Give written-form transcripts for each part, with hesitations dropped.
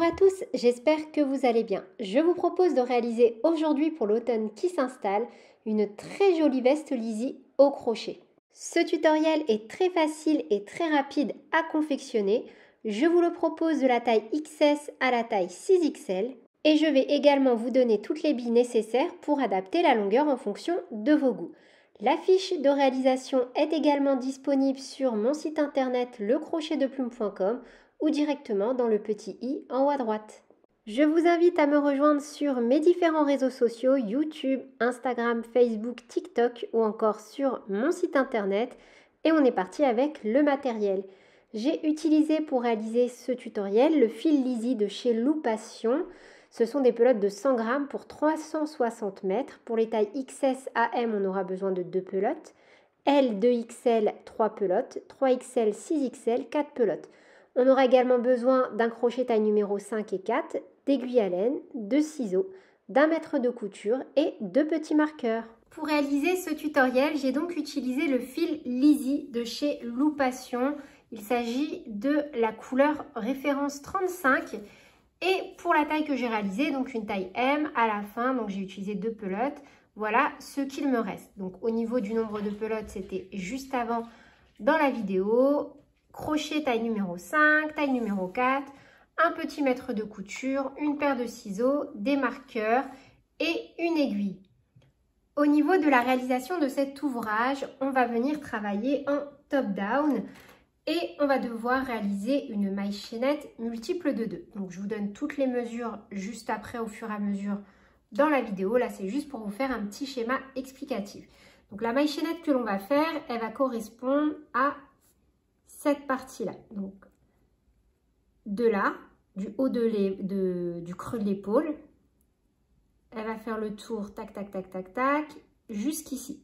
à tous, j'espère que vous allez bien. Je vous propose de réaliser aujourd'hui pour l'automne qui s'installe une très jolie veste Lizzie au crochet. Ce tutoriel est très facile et très rapide à confectionner. Je vous le propose de la taille XS à la taille 6XL et je vais également vous donner toutes les billes nécessaires pour adapter la longueur en fonction de vos goûts. La fiche de réalisation est également disponible sur mon site internet lecrochetdeplume.com ou directement dans le petit i en haut à droite. Je vous invite à me rejoindre sur mes différents réseaux sociaux, YouTube, Instagram, Facebook, TikTok ou encore sur mon site internet et on est parti avec le matériel. J'ai utilisé pour réaliser ce tutoriel le fil Lizzie de chez Loupation. Ce sont des pelotes de 100 grammes pour 360 mètres. Pour les tailles XS à M, on aura besoin de 2 pelotes. L, 2XL, 3 pelotes. 3XL, 6XL, 4 pelotes. On aura également besoin d'un crochet taille numéro 5 et 4, d'aiguilles à laine, de ciseaux, d'un mètre de couture et de petits marqueurs. Pour réaliser ce tutoriel, j'ai donc utilisé le fil Lizzie de chez Loupation. Il s'agit de la couleur référence 35 et pour la taille que j'ai réalisée, donc une taille M à la fin, donc j'ai utilisé 2 pelotes. Voilà ce qu'il me reste. Donc au niveau du nombre de pelotes, c'était juste avant dans la vidéo. Crochet taille numéro 5, taille numéro 4, un petit mètre de couture, une paire de ciseaux, des marqueurs et une aiguille. Au niveau de la réalisation de cet ouvrage, on va venir travailler en top-down et on va devoir réaliser une maille chaînette multiple de 2. Donc je vous donne toutes les mesures juste après au fur et à mesure dans la vidéo. Là, c'est juste pour vous faire un petit schéma explicatif. Donc la maille chaînette que l'on va faire, elle va correspondre à cette partie-là, donc de là, du haut du creux de l'épaule, elle va faire le tour, tac, tac, tac, tac, tac, jusqu'ici.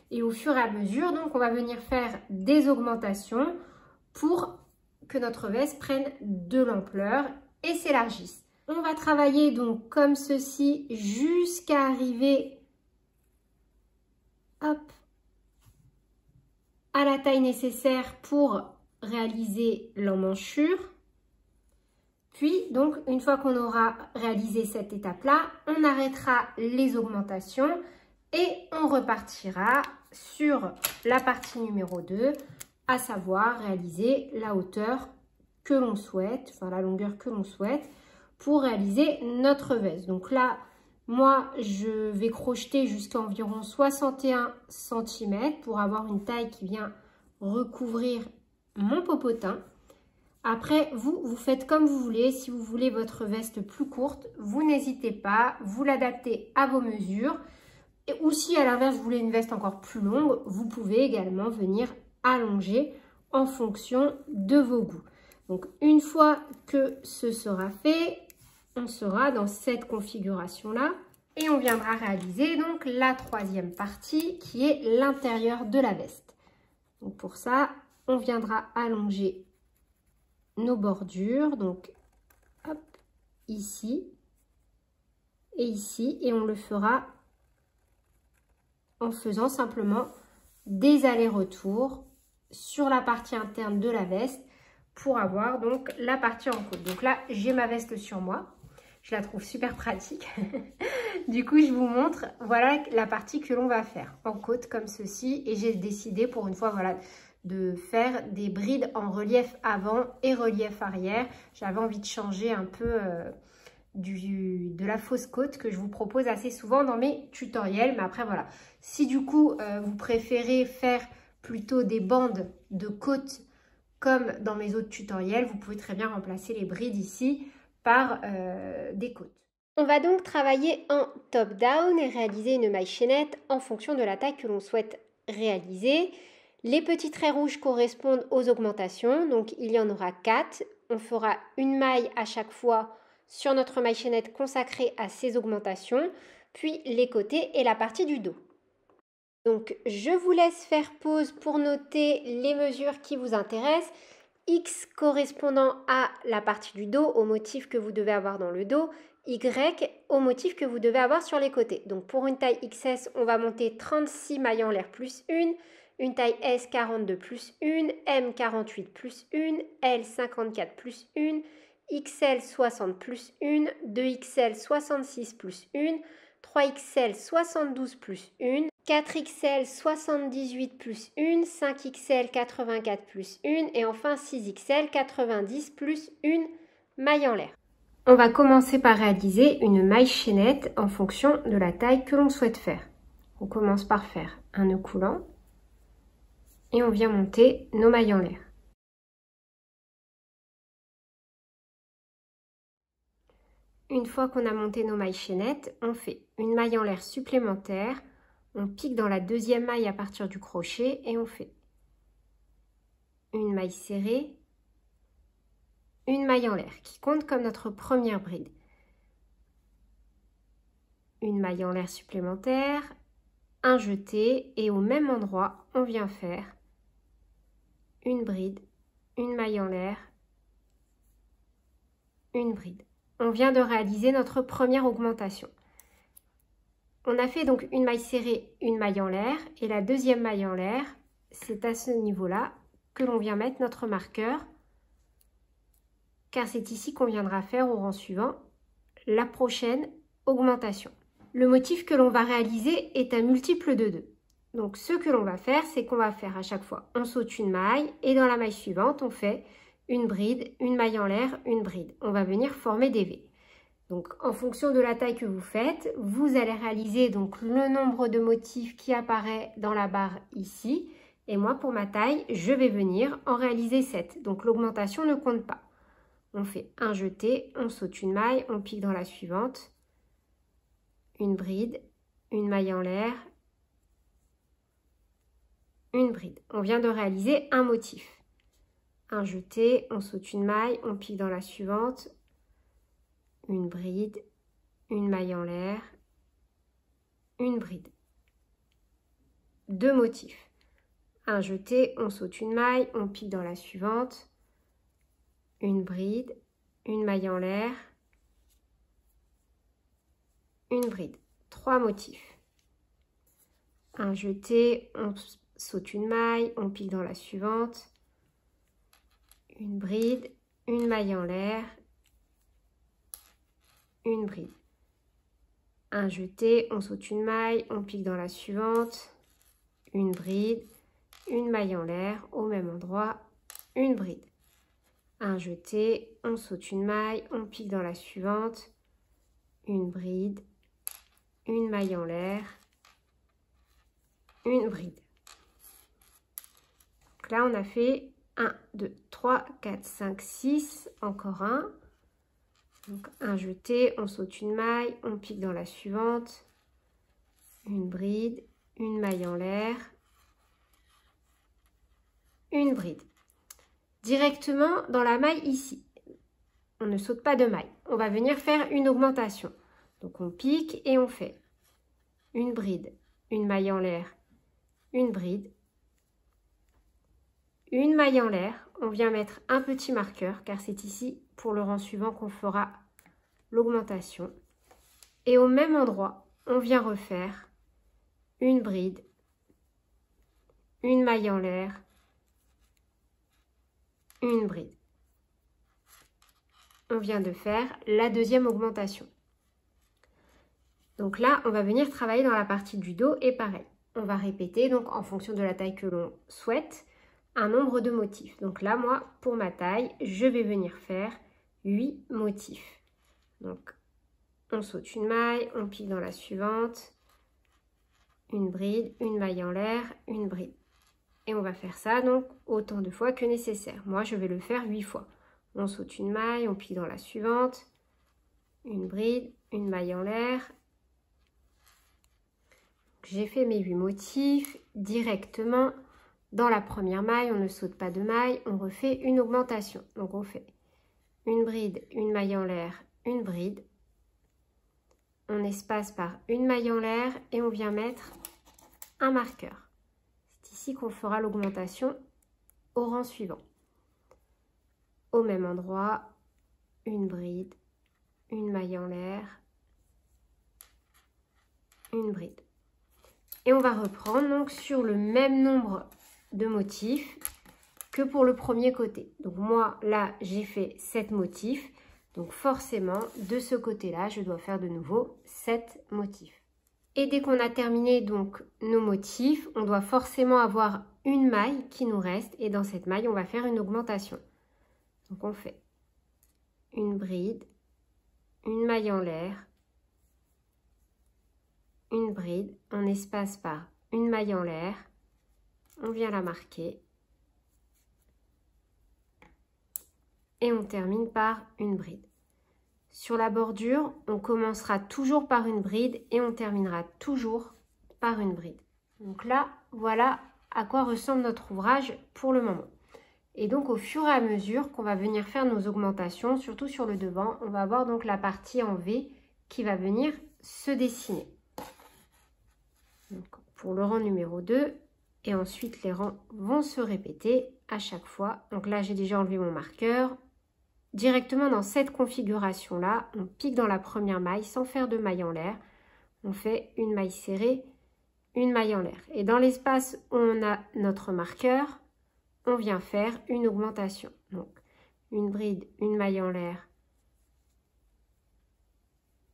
Et au fur et à mesure, donc, on va venir faire des augmentations pour que notre veste prenne de l'ampleur et s'élargisse. On va travailler donc comme ceci jusqu'à arriver, hop, à la taille nécessaire pour réaliser l'emmanchure. Puis donc une fois qu'on aura réalisé cette étape là, on arrêtera les augmentations et on repartira sur la partie numéro 2, à savoir réaliser la hauteur que l'on souhaite, enfin la longueur que l'on souhaite pour réaliser notre veste. Donc là, moi je vais crocheter jusqu'à environ 61 cm pour avoir une taille qui vient recouvrir mon popotin. Après, vous faites comme vous voulez. Si vous voulez votre veste plus courte, vous n'hésitez pas, vous l'adaptez à vos mesures. Ou si à l'inverse, vous voulez une veste encore plus longue, vous pouvez également venir allonger en fonction de vos goûts. Donc, une fois que ce sera fait, on sera dans cette configuration-là. Et on viendra réaliser donc la troisième partie qui est l'intérieur de la veste. Donc, pour ça, on viendra allonger nos bordures, donc hop, ici et ici, et on le fera en faisant simplement des allers-retours sur la partie interne de la veste pour avoir donc la partie en côte. Donc là, j'ai ma veste sur moi, je la trouve super pratique. Du coup, je vous montre, voilà la partie que l'on va faire en côte comme ceci, et j'ai décidé pour une fois, voilà, de faire des brides en relief avant et relief arrière. J'avais envie de changer un peu de la fausse côte que je vous propose assez souvent dans mes tutoriels. Mais après, voilà, si du coup, vous préférez faire plutôt des bandes de côte comme dans mes autres tutoriels, vous pouvez très bien remplacer les brides ici par des côtes. On va donc travailler en top-down et réaliser une maille chaînette en fonction de la taille que l'on souhaite réaliser. Les petits traits rouges correspondent aux augmentations, donc il y en aura 4. On fera une maille à chaque fois sur notre maille chaînette consacrée à ces augmentations, puis les côtés et la partie du dos. Donc je vous laisse faire pause pour noter les mesures qui vous intéressent. X correspondant à la partie du dos, au motif que vous devez avoir dans le dos, Y au motif que vous devez avoir sur les côtés. Donc pour une taille XS, on va monter 36 mailles en l'air plus une taille S 42 plus 1, M 48 plus 1, L 54 plus 1 XL 60 plus 1, 2XL 66 plus 1, 3XL 72 plus 1, 4XL 78 plus 1, 5XL 84 plus 1 et enfin 6XL 90 plus 1 maille en l'air. On va commencer par réaliser une maille chaînette en fonction de la taille que l'on souhaite faire. On commence par faire un nœud coulant et on vient monter nos mailles en l'air. Une fois qu'on a monté nos mailles chaînettes, on fait une maille en l'air supplémentaire, on pique dans la deuxième maille à partir du crochet et on fait une maille serrée, une maille en l'air qui compte comme notre première bride. Une maille en l'air supplémentaire, un jeté et au même endroit, on vient faire une bride, une maille en l'air, une bride. On vient de réaliser notre première augmentation. On a fait donc une maille serrée, une maille en l'air et la deuxième maille en l'air, c'est à ce niveau-là que l'on vient mettre notre marqueur car c'est ici qu'on viendra faire au rang suivant la prochaine augmentation. Le motif que l'on va réaliser est un multiple de 2. Donc ce que l'on va faire, c'est qu'on va faire à chaque fois, on saute une maille et dans la maille suivante, on fait une bride, une maille en l'air, une bride. On va venir former des V. Donc en fonction de la taille que vous faites, vous allez réaliser donc le nombre de motifs qui apparaît dans la barre ici. Et moi, pour ma taille, je vais venir en réaliser 7. Donc l'augmentation ne compte pas. On fait un jeté, on saute une maille, on pique dans la suivante, une bride, une maille en l'air, une bride. On vient de réaliser un motif. Un jeté, on saute une maille, on pique dans la suivante, une bride, une maille en l'air, une bride. Deux motifs. Un jeté, on saute une maille, on pique dans la suivante, une bride, une maille en l'air, une bride. Trois motifs. Un jeté, on saute une maille, on pique dans la suivante, une bride, une maille en l'air, une bride. Un jeté, on saute une maille, on pique dans la suivante, une bride, une maille en l'air, au même endroit, une bride. Un jeté, on saute une maille, on pique dans la suivante, une bride, une maille en l'air, une bride. Donc là, on a fait 1, 2, 3, 4, 5, 6, encore un. Donc un jeté, on saute une maille, on pique dans la suivante, une bride, une maille en l'air, une bride. Directement dans la maille ici, on ne saute pas de maille, on va venir faire une augmentation. Donc on pique et on fait une bride, une maille en l'air, une bride, une maille en l'air. On vient mettre un petit marqueur car c'est ici pour le rang suivant qu'on fera l'augmentation. Et au même endroit, on vient refaire une bride, une maille en l'air, une bride. On vient de faire la deuxième augmentation. Donc là, on va venir travailler dans la partie du dos et pareil. On va répéter donc en fonction de la taille que l'on souhaite un nombre de motifs. Donc là, moi, pour ma taille, je vais venir faire 8 motifs. Donc, on saute une maille, on pique dans la suivante, une bride, une maille en l'air, une bride. Et on va faire ça donc autant de fois que nécessaire. Moi, je vais le faire 8 fois. On saute une maille, on pique dans la suivante, une bride, une maille en l'air. J'ai fait mes 8 motifs directement. Dans la première maille, on ne saute pas de maille, on refait une augmentation. Donc on fait une bride, une maille en l'air, une bride. On espace par une maille en l'air et on vient mettre un marqueur. C'est ici qu'on fera l'augmentation au rang suivant. Au même endroit, une bride, une maille en l'air, une bride. Et on va reprendre donc sur le même nombre de motifs que pour le premier côté. Donc moi, là, j'ai fait 7 motifs. Donc forcément, de ce côté-là, je dois faire de nouveau 7 motifs. Et dès qu'on a terminé donc nos motifs, on doit forcément avoir une maille qui nous reste. Et dans cette maille, on va faire une augmentation. Donc on fait une bride, une maille en l'air, une bride, on espace par une maille en l'air, on vient la marquer et on termine par une bride. Sur la bordure, on commencera toujours par une bride et on terminera toujours par une bride. Donc là, voilà à quoi ressemble notre ouvrage pour le moment. Et donc au fur et à mesure qu'on va venir faire nos augmentations, surtout sur le devant, on va avoir donc la partie en V qui va venir se dessiner. Donc, pour le rang numéro 2, et ensuite les rangs vont se répéter à chaque fois. Donc là, j'ai déjà enlevé mon marqueur. Directement dans cette configuration-là, on pique dans la première maille sans faire de maille en l'air. On fait une maille serrée, une maille en l'air. Et dans l'espace où on a notre marqueur, on vient faire une augmentation. Donc, une bride, une maille en l'air,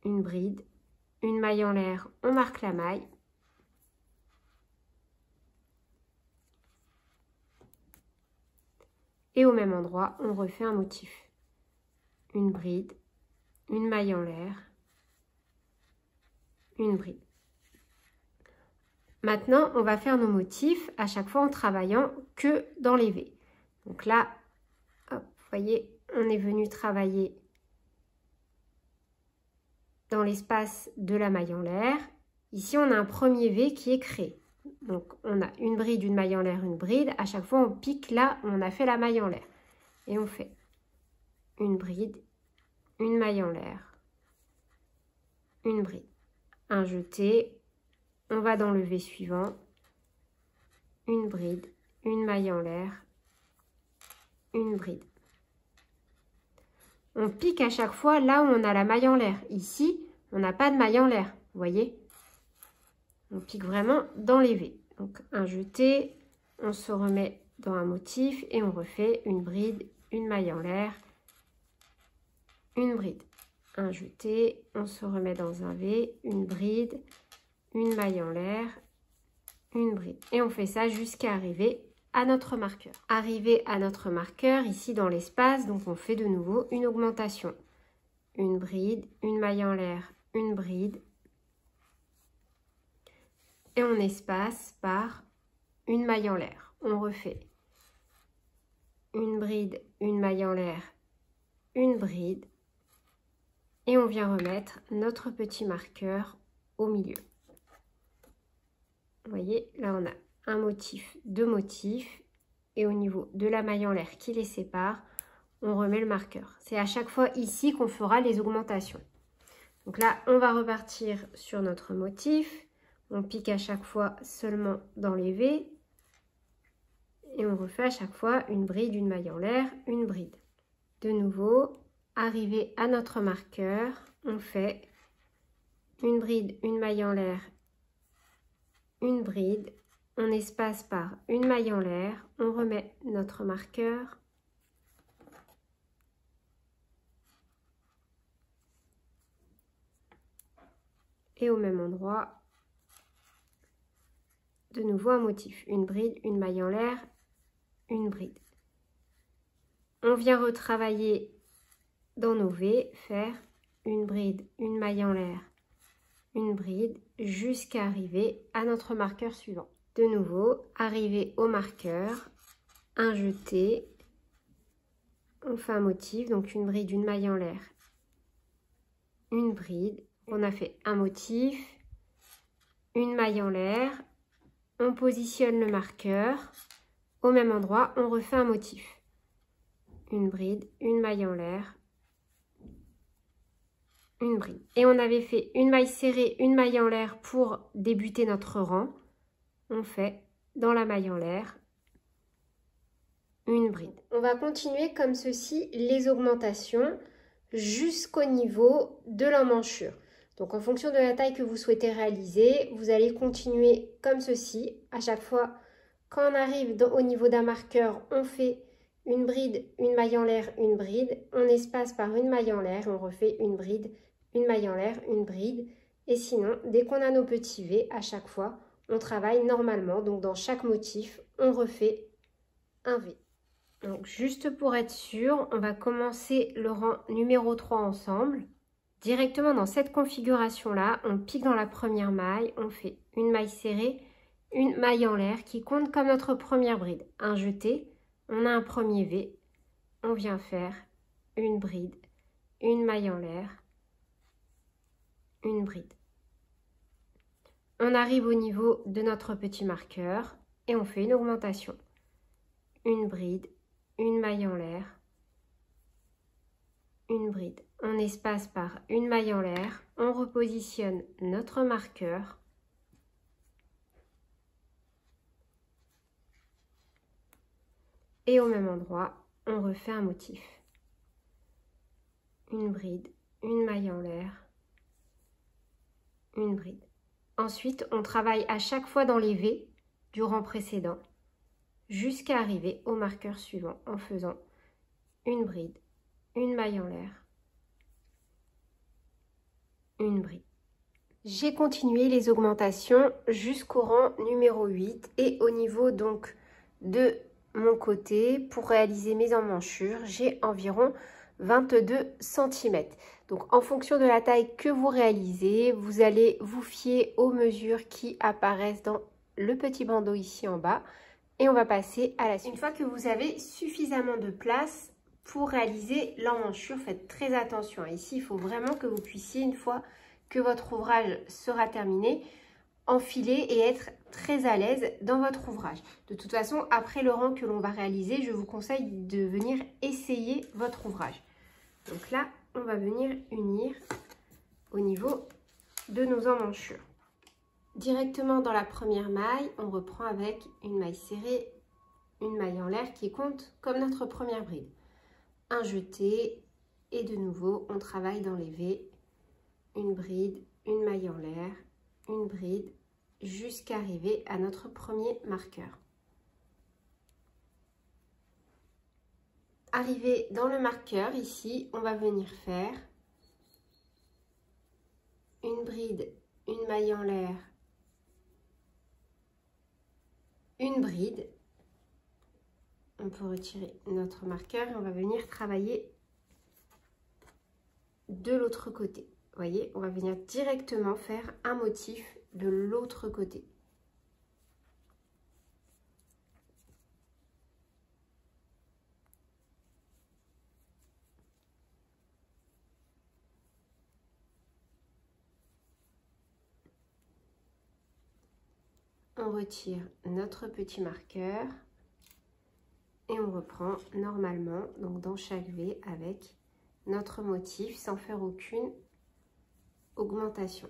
une bride, une maille en l'air, on marque la maille. Et au même endroit, on refait un motif. Une bride, une maille en l'air, une bride. Maintenant, on va faire nos motifs à chaque fois en travaillant que dans les V. Donc là, hop, vous voyez, on est venu travailler dans l'espace de la maille en l'air. Ici, on a un premier V qui est créé. Donc, on a une bride, une maille en l'air, une bride. À chaque fois, on pique là où on a fait la maille en l'air. Et on fait une bride, une maille en l'air, une bride. Un jeté, on va dans le V suivant. Une bride, une maille en l'air, une bride. On pique à chaque fois là où on a la maille en l'air. Ici, on n'a pas de maille en l'air, vous voyez? On pique vraiment dans les V. Donc un jeté, on se remet dans un motif et on refait une bride, une maille en l'air, une bride. Un jeté, on se remet dans un V, une bride, une maille en l'air, une bride. Et on fait ça jusqu'à arriver à notre marqueur. Arrivé à notre marqueur, ici dans l'espace, donc on fait de nouveau une augmentation. Une bride, une maille en l'air, une bride. Et on espace par une maille en l'air. On refait une bride, une maille en l'air, une bride. Et on vient remettre notre petit marqueur au milieu. Vous voyez, là on a un motif, deux motifs. Et au niveau de la maille en l'air qui les sépare, on remet le marqueur. C'est à chaque fois ici qu'on fera les augmentations. Donc là, on va repartir sur notre motif. On pique à chaque fois seulement dans les V. Et on refait à chaque fois une bride, une maille en l'air, une bride. De nouveau, arrivé à notre marqueur, on fait une bride, une maille en l'air, une bride. On espace par une maille en l'air, on remet notre marqueur. Et au même endroit, de nouveau un motif, une bride, une maille en l'air, une bride. On vient retravailler dans nos V, faire une bride, une maille en l'air, une bride, jusqu'à arriver à notre marqueur suivant. De nouveau, arriver au marqueur, un jeté, on fait un motif, donc une bride, une maille en l'air, une bride, on a fait un motif, une maille en l'air, on positionne le marqueur, au même endroit, on refait un motif, une bride, une maille en l'air, une bride. Et on avait fait une maille serrée, une maille en l'air pour débuter notre rang. On fait dans la maille en l'air une bride. On va continuer comme ceci les augmentations jusqu'au niveau de l'emmanchure. Donc en fonction de la taille que vous souhaitez réaliser, vous allez continuer comme ceci. À chaque fois, quand on arrive au niveau d'un marqueur, on fait une bride, une maille en l'air, une bride, on espace par une maille en l'air, on refait une bride, une maille en l'air, une bride. Et sinon, dès qu'on a nos petits V, à chaque fois, on travaille normalement. Donc dans chaque motif, on refait un V. Donc juste pour être sûr, on va commencer le rang numéro 3 ensemble. Directement dans cette configuration-là, on pique dans la première maille, on fait une maille serrée, une maille en l'air qui compte comme notre première bride. Un jeté, on a un premier V, on vient faire une bride, une maille en l'air, une bride. On arrive au niveau de notre petit marqueur et on fait une augmentation. Une bride, une maille en l'air, une bride. On espace par une maille en l'air, on repositionne notre marqueur. Et au même endroit, on refait un motif. Une bride, une maille en l'air, une bride. Ensuite, on travaille à chaque fois dans les V du rang précédent jusqu'à arriver au marqueur suivant en faisant une bride, une maille en l'air, une bride. J'ai continué les augmentations jusqu'au rang numéro 8 et au niveau donc de mon côté, pour réaliser mes emmanchures, j'ai environ 22 cm. Donc en fonction de la taille que vous réalisez, vous allez vous fier aux mesures qui apparaissent dans le petit bandeau ici en bas et on va passer à la suite. Une fois que vous avez suffisamment de place pour réaliser l'emmanchure, faites très attention. Ici, il faut vraiment que vous puissiez, une fois que votre ouvrage sera terminé, enfiler et être très à l'aise dans votre ouvrage. De toute façon, après le rang que l'on va réaliser, je vous conseille de venir essayer votre ouvrage. Donc là, on va venir unir au niveau de nos emmanchures. Directement dans la première maille, on reprend avec une maille serrée, une maille en l'air qui compte comme notre première bride. Un jeté et de nouveau, on travaille dans les V. Une bride, une maille en l'air, une bride, jusqu'à arriver à notre premier marqueur. Arrivé dans le marqueur, ici, on va venir faire une bride, une maille en l'air, une bride. On peut retirer notre marqueur et on va venir travailler de l'autre côté. Vous voyez, on va venir directement faire un motif de l'autre côté. On retire notre petit marqueur et on reprend normalement, donc dans chaque V, avec notre motif sans faire aucune augmentation.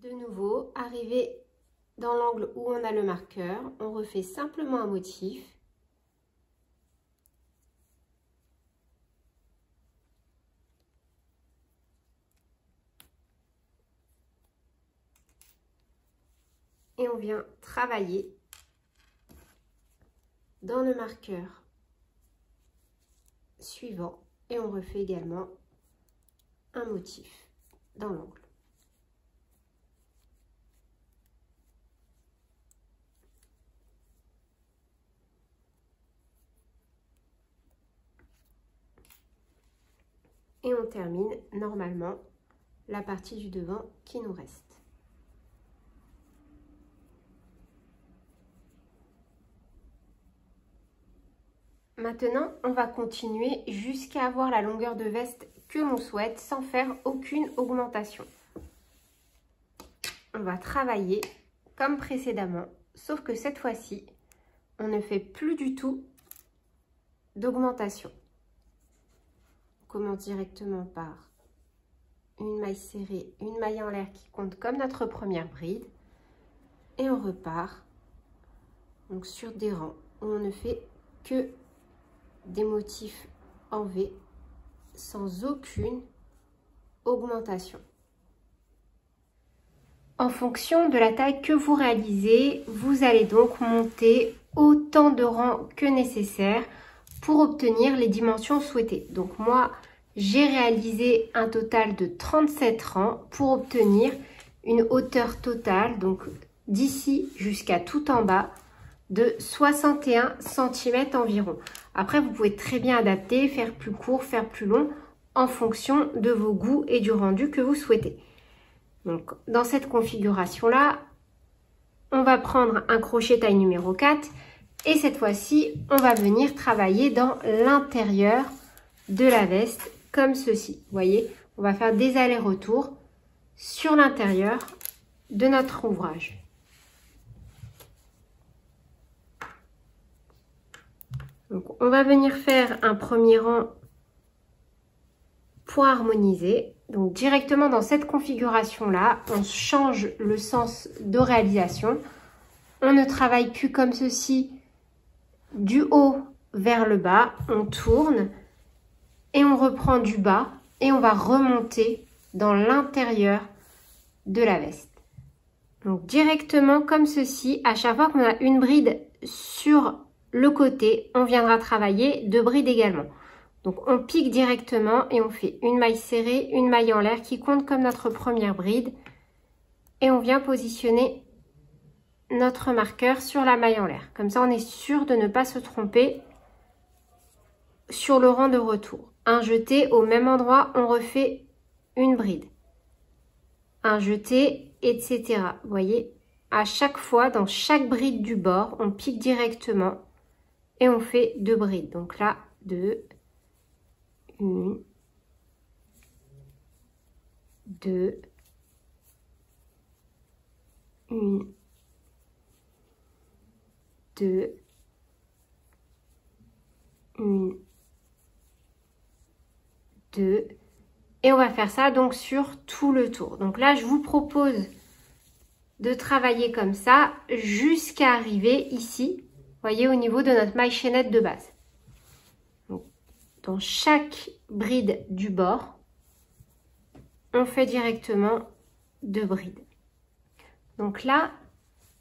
De nouveau, arrivé dans l'angle où on a le marqueur, on refait simplement un motif. Et on vient travailler dans le marqueur suivant et on refait également un motif dans l'angle. Et on termine normalement la partie du devant qui nous reste. Maintenant, on va continuer jusqu'à avoir la longueur de veste que l'on souhaite sans faire aucune augmentation. On va travailler comme précédemment, sauf que cette fois-ci, on ne fait plus du tout d'augmentation. On commence directement par une maille serrée, une maille en l'air qui compte comme notre première bride. Et on repart donc sur des rangs où on ne fait que des motifs en V sans aucune augmentation. En fonction de la taille que vous réalisez, vous allez donc monter autant de rangs que nécessaire pour obtenir les dimensions souhaitées. Donc moi, j'ai réalisé un total de 37 rangs pour obtenir une hauteur totale, donc d'ici jusqu'à tout en bas, de 61 cm environ. Après, vous pouvez très bien adapter, faire plus court, faire plus long, en fonction de vos goûts et du rendu que vous souhaitez. Donc, dans cette configuration-là, on va prendre un crochet taille numéro 4 et cette fois-ci, on va venir travailler dans l'intérieur de la veste comme ceci. Vous voyez, on va faire des allers-retours sur l'intérieur de notre ouvrage. Donc, on va venir faire un premier rang pour harmoniser. Donc directement dans cette configuration-là, on change le sens de réalisation. On ne travaille plus comme ceci, du haut vers le bas. On tourne et on reprend du bas et on va remonter dans l'intérieur de la veste. Donc directement comme ceci, à chaque fois qu'on a une bride sur le côté, on viendra travailler deux brides également. Donc on pique directement et on fait une maille serrée, une maille en l'air qui compte comme notre première bride. Et on vient positionner notre marqueur sur la maille en l'air. Comme ça, on est sûr de ne pas se tromper sur le rang de retour. Un jeté au même endroit, on refait une bride. Un jeté, etc. Vous voyez, à chaque fois, dans chaque bride du bord, on pique directement et on fait deux brides. Donc là, 2, 1, 2, 1, 2, 1, 2. Et on va faire ça donc sur tout le tour. Donc là, je vous propose de travailler comme ça jusqu'à arriver ici, vous voyez, au niveau de notre maille chaînette de base. Donc, dans chaque bride du bord, on fait directement deux brides. Donc là,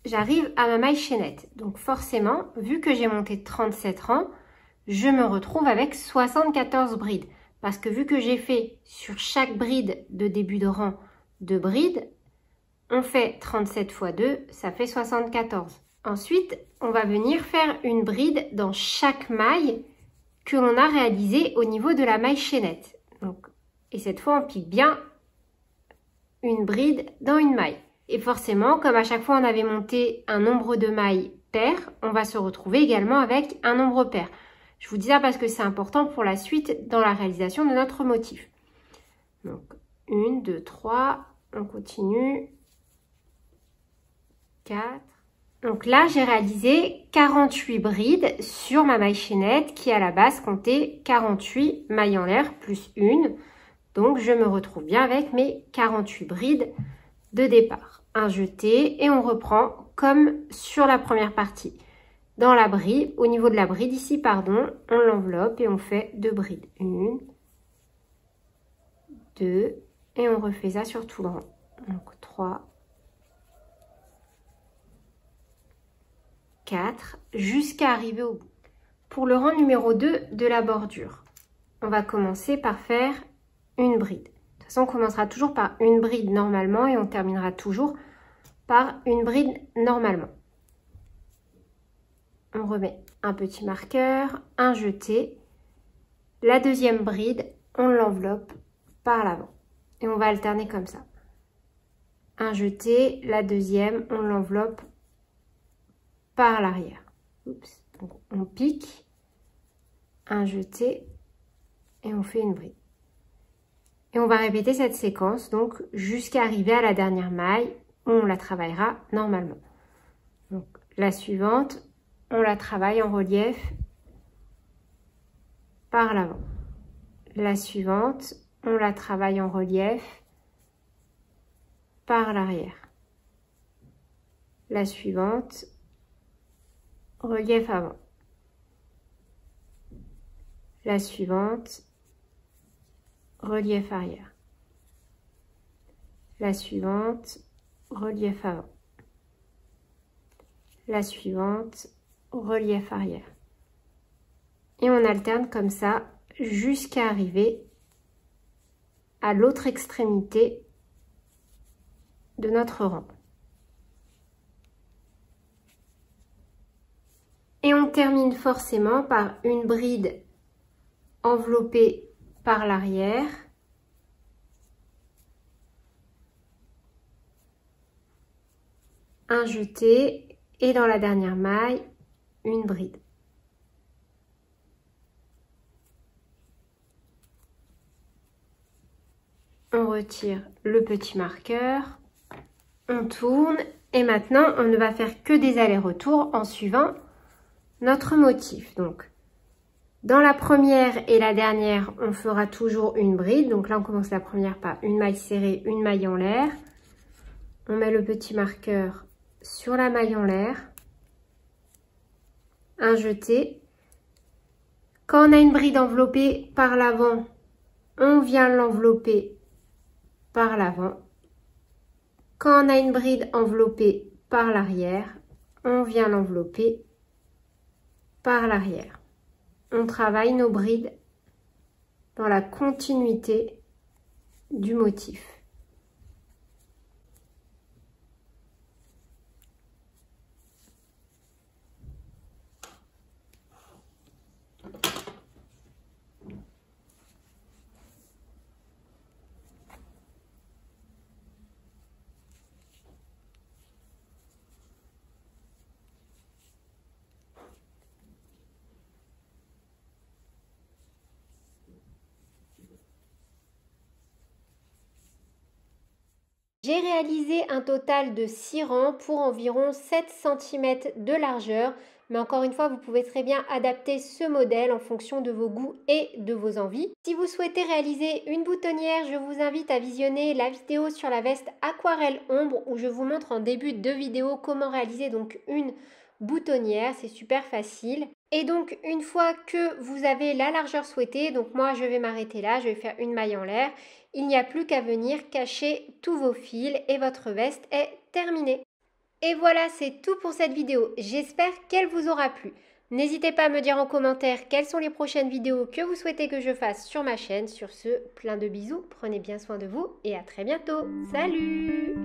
j'arrive à ma maille chaînette. Donc forcément, vu que j'ai monté 37 rangs, je me retrouve avec 74 brides. Parce que vu que j'ai fait sur chaque bride de début de rang 2 brides, on fait 37 x 2, ça fait 74. Ensuite, on va venir faire une bride dans chaque maille que l'on a réalisée au niveau de la maille chaînette. Donc, et cette fois, on pique bien une bride dans une maille. Et forcément, comme à chaque fois on avait monté un nombre de mailles pair, on va se retrouver également avec un nombre pair. Je vous dis ça parce que c'est important pour la suite dans la réalisation de notre motif. Donc, 1, 2, 3, on continue. 4. Donc là, j'ai réalisé 48 brides sur ma maille chaînette qui à la base comptait 48 mailles en l'air plus une. Donc, je me retrouve bien avec mes 48 brides de départ. Un jeté et on reprend comme sur la première partie. Dans la bride, au niveau de la bride ici, pardon, on l'enveloppe et on fait deux brides. 1, 2 et on refait ça sur tout le rang. Donc 3, 4 jusqu'à arriver au bout. Pour le rang numéro 2 de la bordure, on va commencer par faire une bride. De toute façon, on commencera toujours par une bride normalement et on terminera toujours par une bride normalement. On remet un petit marqueur, un jeté. La deuxième bride, on l'enveloppe par l'avant. Et on va alterner comme ça. Un jeté, la deuxième, on l'enveloppe par l'arrière. Donc on pique, un jeté et on fait une bride. Et on va répéter cette séquence donc jusqu'à arriver à la dernière maille où on la travaillera normalement. Donc la suivante, on la travaille en relief par l'avant. La suivante, on la travaille en relief par l'arrière. La suivante, relief avant. La suivante, relief arrière. La suivante, relief avant. La suivante, relief arrière. Et on alterne comme ça jusqu'à arriver à l'autre extrémité de notre rang. Et on termine forcément par une bride enveloppée par l'arrière. Un jeté et dans la dernière maille, une bride. On retire le petit marqueur, on tourne et maintenant on ne va faire que des allers-retours en suivant notre motif. Donc, dans la première et la dernière, on fera toujours une bride. Donc là, on commence la première par une maille serrée, une maille en l'air. On met le petit marqueur sur la maille en l'air. Un jeté. Quand on a une bride enveloppée par l'avant, on vient l'envelopper par l'avant. Quand on a une bride enveloppée par l'arrière, on vient l'envelopper par l'arrière. On travaille nos brides dans la continuité du motif. J'ai réalisé un total de 6 rangs pour environ 7 cm de largeur. Mais encore une fois, vous pouvez très bien adapter ce modèle en fonction de vos goûts et de vos envies. Si vous souhaitez réaliser une boutonnière, je vous invite à visionner la vidéo sur la veste aquarelle ombre où je vous montre en début de vidéo comment réaliser donc une boutonnière. C'est super facile. Et donc une fois que vous avez la largeur souhaitée, donc moi je vais m'arrêter là, je vais faire une maille en l'air. Il n'y a plus qu'à venir cacher tous vos fils et votre veste est terminée. Et voilà, c'est tout pour cette vidéo. J'espère qu'elle vous aura plu. N'hésitez pas à me dire en commentaire quelles sont les prochaines vidéos que vous souhaitez que je fasse sur ma chaîne. Sur ce, plein de bisous, prenez bien soin de vous et à très bientôt. Salut!